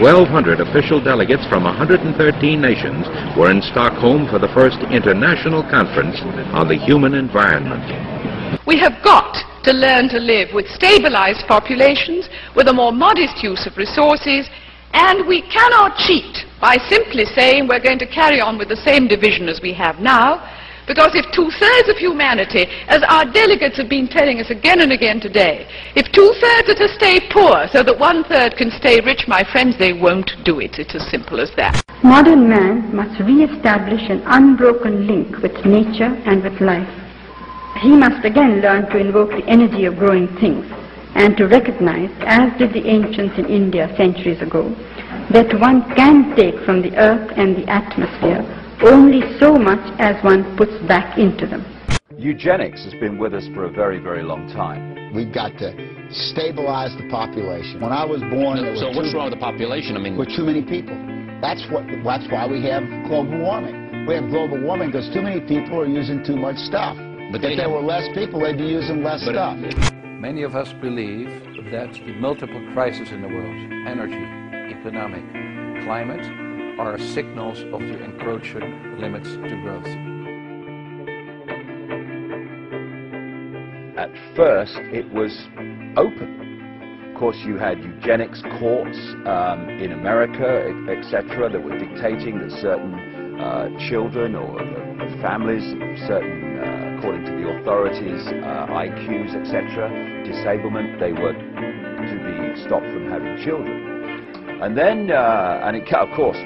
1,200 official delegates from 113 nations were in Stockholm for the first international conference on the human environment. We have got to learn to live with stabilized populations, with a more modest use of resources, and we cannot cheat by simply saying we're going to carry on with the same division as we have now, because if 2/3 of humanity, as our delegates have been telling us again and again today, if 2/3 are to stay poor so that 1/3 can stay rich, my friends, they won't do it. It's as simple as that. Modern man must re-establish an unbroken link with nature and with life. He must again learn to invoke the energy of growing things and to recognize, as did the ancients in India centuries ago, that one can take from the earth and the atmosphere only so much as one puts back into them. Eugenics has been with us for a very, very long time. We've got to stabilize the population. When I was born, so what's wrong with the population? I mean, we're too many people. That's why we have global warming. We have global warming because too many people are using too much stuff. But if there were less people, they'd be using less stuff. Many of us believe that the multiple crises in the world, energy, economic, climate, are signals of the encroaching limits to growth. At first, it was open. Of course, you had eugenics courts in America, etc., that were dictating that certain children or families, certain, according to the authorities, IQs, etc., disablement, they were to be stopped from having children. And then, of course,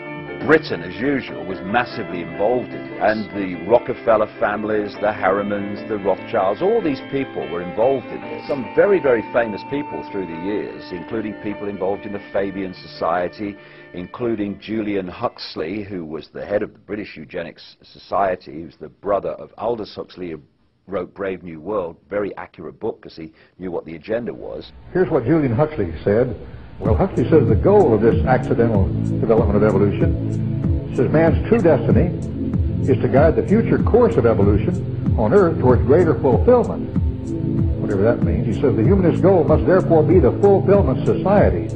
Britain, as usual, was massively involved in it. And the Rockefeller families, the Harrimans, the Rothschilds, all these people were involved in it. Some very, very famous people through the years, including people involved in the Fabian Society, including Julian Huxley, who was the head of the British Eugenics Society. He was the brother of Aldous Huxley, who wrote Brave New World, very accurate book because he knew what the agenda was. Here's what Julian Huxley said. Well, Huxley says the goal of this accidental development of evolution, says man's true destiny is to guide the future course of evolution on Earth towards greater fulfillment. Whatever that means. He says the humanist goal must therefore be the fulfillment society.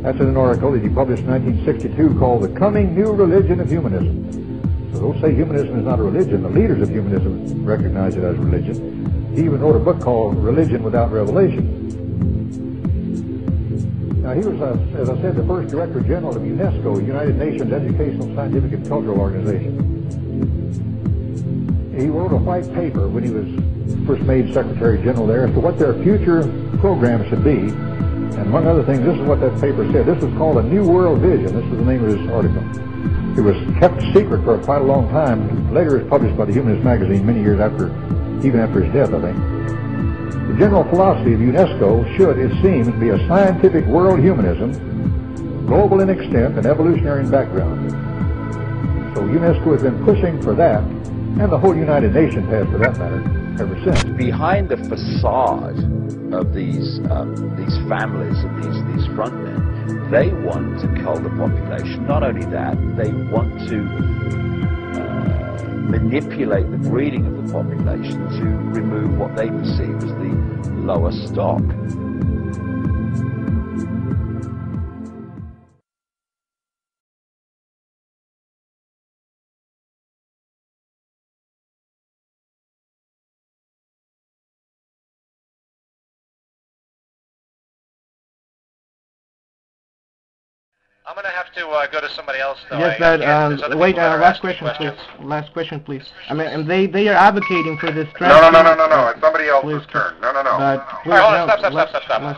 That's in an article that he published in 1962 called The Coming New Religion of Humanism. So don't say humanism is not a religion. The leaders of humanism recognize it as religion. He even wrote a book called Religion Without Revelation. Now, he was, as I said, the first Director General of UNESCO, United Nations Educational, Scientific, and Cultural Organization. He wrote a white paper when he was first made Secretary General there as to what their future program should be. And among other things, this is what that paper said. This was called A New World Vision. This was the name of his article. It was kept secret for quite a long time. Later it was published by the Humanist magazine many years after, even after his death, I think. The general philosophy of UNESCO should, it seems, be a scientific world humanism, global in extent and evolutionary in background. So UNESCO has been pushing for that, and the whole United Nations has, for that matter, ever since. Behind the facade of these families and these frontmen, they want to cull the population. Not only that, they want to manipulate the breeding of the population to remove what they perceive as the lower stock. I'm going to have to go to somebody else, though. Yes, but wait, last question, please. Last question, please. I mean, and they are advocating for this. No. It's somebody else's turn. No. But please, all right, hold on, stop.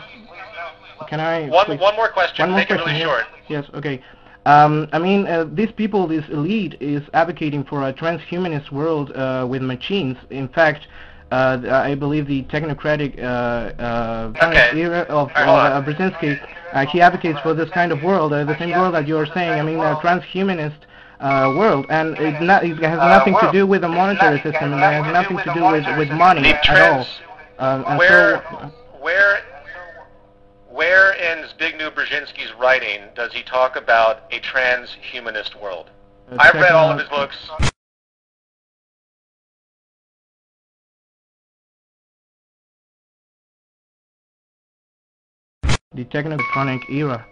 Can I? One more question. Make it really short. Yes. Okay. I mean, these people, this elite, is advocating for a transhumanist world with machines. In fact, I believe the technocratic era of Brzezinski, he advocates for this kind of world, the same world that you are saying. I mean, a transhumanist world, and it has nothing to do with the monetary system, and it has nothing to do with money at all. Where in Zbigniew Brzezinski's writing does he talk about a transhumanist world? I've read all of his books. The techno-electronic era.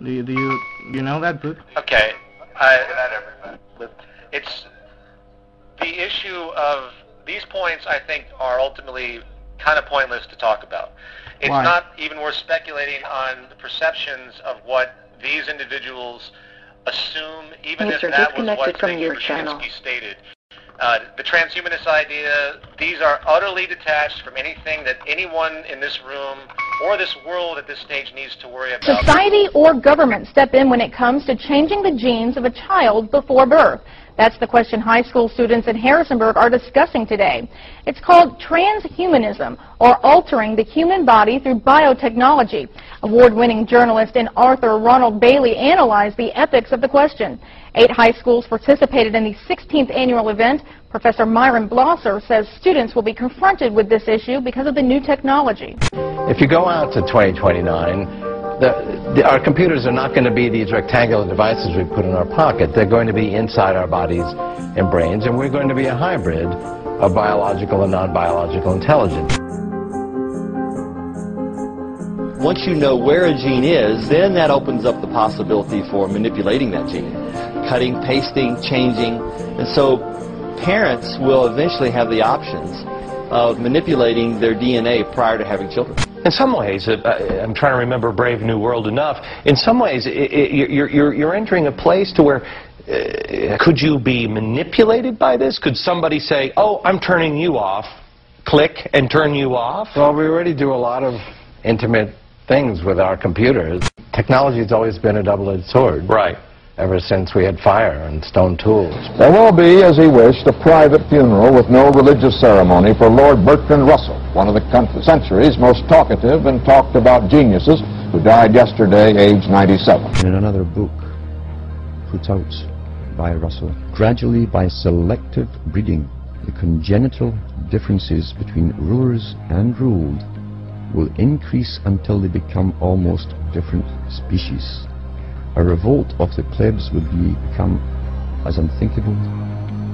Do you know that book? Okay. It's the issue of these points, I think, are ultimately kind of pointless to talk about. It's Why? not even worth speculating on the perceptions of what these individuals assume, even if that was what Brzezinski stated. The transhumanist idea, these are utterly detached from anything that anyone in this room or this world at this stage needs to worry about. Society or government step in when it comes to changing the genes of a child before birth? That's the question high school students in Harrisonburg are discussing today. It's called transhumanism, or altering the human body through biotechnology. Award-winning journalist and author Ronald Bailey analyzed the ethics of the question. 8 high schools participated in the 16th annual event. Professor Myron Blosser says students will be confronted with this issue because of the new technology. If you go out to 2029, our computers are not going to be these rectangular devices we put in our pocket. They're going to be inside our bodies and brains, and we're going to be a hybrid of biological and non-biological intelligence. Once you know where a gene is, then that opens up the possibility for manipulating that gene. Cutting, pasting, changing. And so parents will eventually have the options of manipulating their DNA prior to having children. In some ways, I'm trying to remember Brave New World enough, in some ways you're entering a place to where could you be manipulated by this? Could somebody say, oh, I'm turning you off, click and turn you off? Well, we already do a lot of intimate things with our computers. Technology has always been a double-edged sword. Right. Ever since we had fire and stone tools. There will be, as he wished, a private funeral with no religious ceremony for Lord Bertrand Russell, one of the century's most talkative and talked about geniuses, who died yesterday, aged 97. In another book put out by Russell, gradually by selective breeding, the congenital differences between rulers and ruled will increase until they become almost different species. A revolt of the plebs would become as unthinkable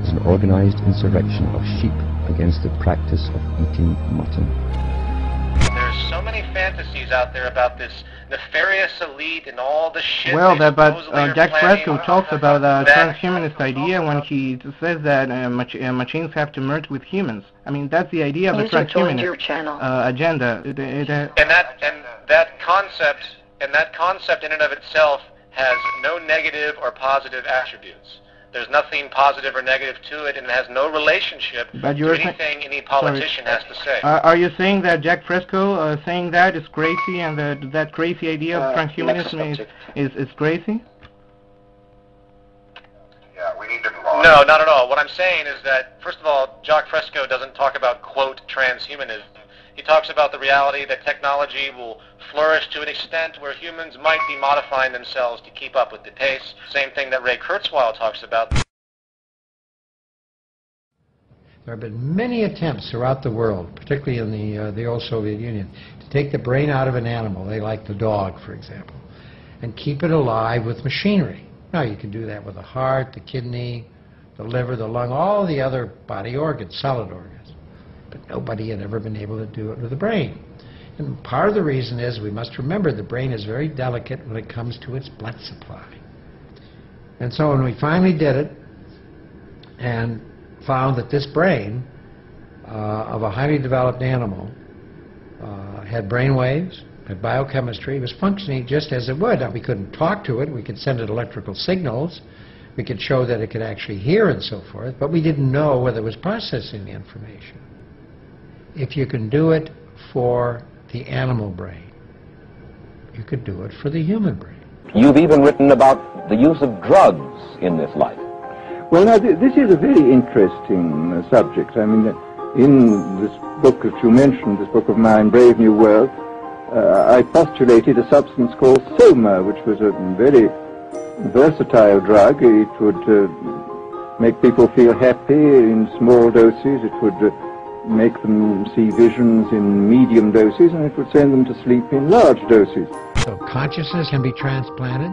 as an organized insurrection of sheep against the practice of eating mutton. There's so many fantasies out there about this nefarious elite and all the shit. Well, but Jacques Fresco talks about the transhumanist idea when he says that machines have to merge with humans. I mean, that's the idea of the transhumanist agenda. And that concept in and of itself has no negative or positive attributes. There's nothing positive or negative to it, and it has no relationship to anything any politician has to say. Are you saying that Jacques Fresco saying that is crazy, and that crazy idea of transhumanism is crazy? Yeah, we need to move on. No, not at all. What I'm saying is that, first of all, Jacques Fresco doesn't talk about, quote, transhumanism. He talks about the reality that technology will flourish to an extent where humans might be modifying themselves to keep up with the pace. Same thing that Ray Kurzweil talks about. There have been many attempts throughout the world, particularly in the old Soviet Union, to take the brain out of an animal, they like the dog, for example, and keep it alive with machinery. Now, you can do that with the heart, the kidney, the liver, the lung, all the other body organs, solid organs. But nobody had ever been able to do it with the brain. And part of the reason is we must remember the brain is very delicate when it comes to its blood supply. And so when we finally did it and found that this brain of a highly developed animal had brain waves, had biochemistry, was functioning just as it would. Now, we couldn't talk to it, we could send it electrical signals, we could show that it could actually hear and so forth, but we didn't know whether it was processing the information. If you can do it for the animal brain, you could do it for the human brain. You've even written about the use of drugs in this life. Well, now, this is a very interesting subject. I mean, in this book that you mentioned, this book of mine, Brave New World, I postulated a substance called soma, which was a very versatile drug. It would make people feel happy in small doses. It would make them see visions in medium doses, and it would send them to sleep in large doses. So consciousness can be transplanted.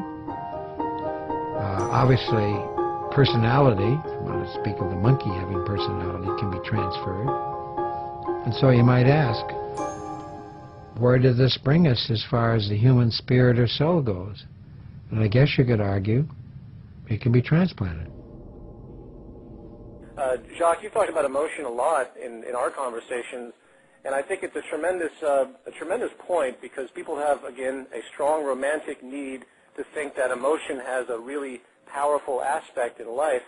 Obviously, personality, if you want to speak of the monkey having personality, can be transferred. And so you might ask, where did this bring us as far as the human spirit or soul goes? And I guess you could argue it can be transplanted. Jacques, you talked about emotion a lot in our conversations, and I think it's a tremendous point, because people have, again, a strong romantic need to think that emotion has a really powerful aspect in life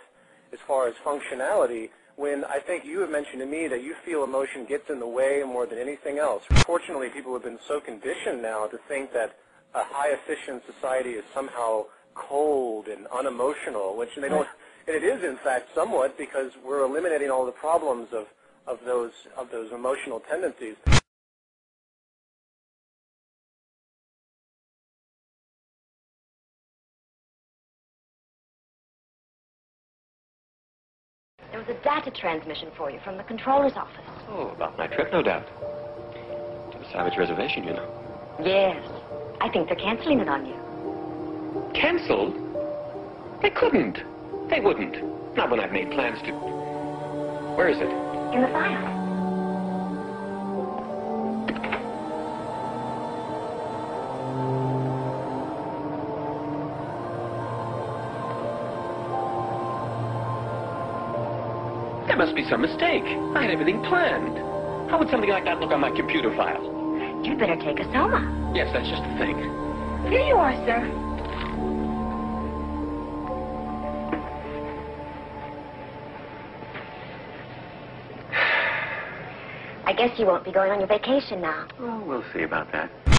as far as functionality, when I think you have mentioned to me that you feel emotion gets in the way more than anything else. Fortunately, people have been so conditioned now to think that a high-efficient society is somehow cold and unemotional, which they don't. And it is, in fact, somewhat, because we're eliminating all the problems of those emotional tendencies. There was a data transmission for you from the controller's office. Oh, about my trip, no doubt. To the Savage Reservation, you know. Yes. I think they're canceling it on you. Canceled? They couldn't. They wouldn't. Not when I've made plans to... Where is it? In the file. There must be some mistake. I had everything planned. How would something like that look on my computer file? You'd better take a soma. Yes, that's just the thing. Here you are, sir. I guess you won't be going on your vacation now. Oh, we'll see about that.